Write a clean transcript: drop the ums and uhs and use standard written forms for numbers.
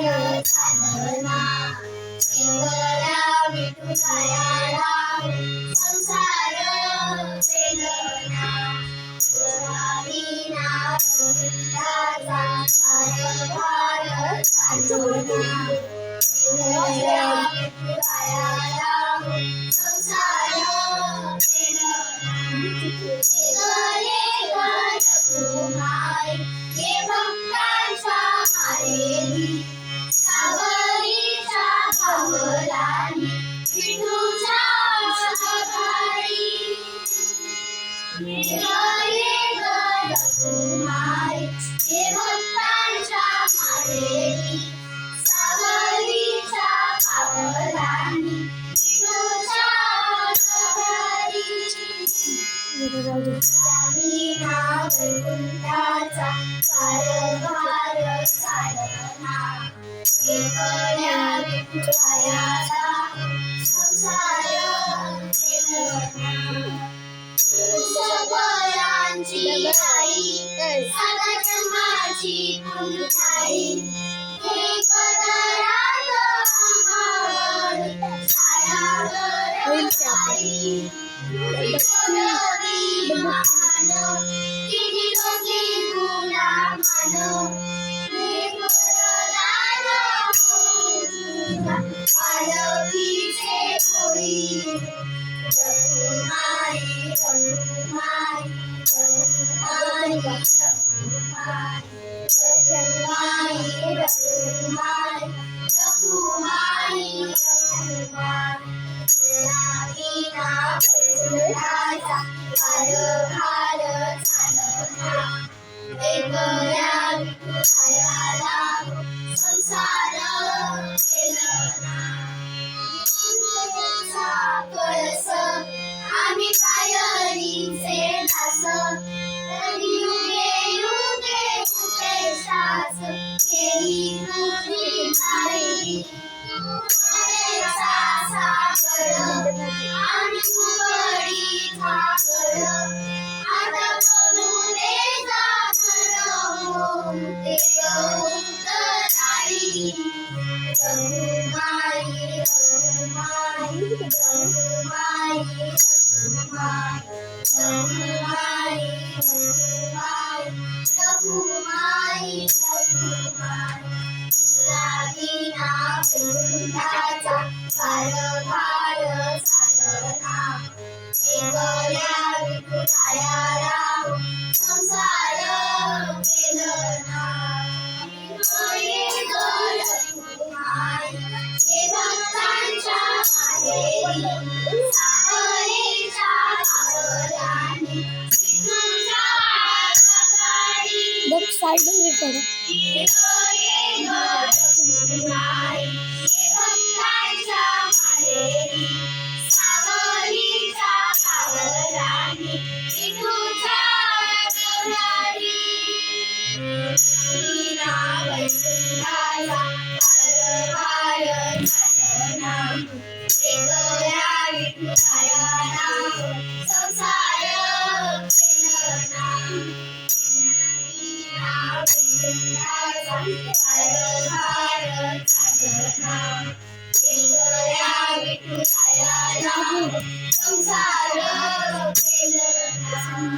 चालना एकल्या विठुरायाला संसार पेलना तुझ्या विना कारभार चालना एकल्या विठुरायाला संसार पेलना ये भक्तांच्या मारेली सावरीच्या पावलांनी विठूच्या आभारी ये भक्तांच्या मारेली सावरीच्या पावलांनी विठूच्या आभारी विना वैकुंठाचा कारभार चालना एकल्या विठुरायाला संसार पेलना सगळ्यांची आई सगळ्या जन्माची पुंजाई एक पदरात अंगावर छायावर छाई तिने लोकी गुलामान पालखीचे पोळी रघुमाई रघुमाई रघुमाई रघुमाई रघुमाई रघुमाई विना वैकुंठाचा कारभार चालना एकल्या विठुरायाला संसार पेलना कळस आम्ही पायरीचे दास तरी युगे युगे उपेशास केली तुझी नाही सागर आणि उघडी ठाकर आता बोलू दे जागर ते उतराई रघुमाई रघुमाई रघुमाई रघुमाई रघुमाई रघुमाई रघुमाई विना वैकुंठाचा कारभार चालना एकल्या विठुरायाला संसार पेलना ये भक्तांच्या मारेली सावरीच्या पावलांनी विठूच्या आभारी बघ साइड में करो ये भक्तांच्या मारेली सावरीच्या पावलांनी विठूच्या आभारी विना वैकुंठाचा कारभार चालना एकल्या विठुरायाला संसार पेलना विना वैकुंठाचा कारभार चालना एकल्या विठुरायाला संसार पेलना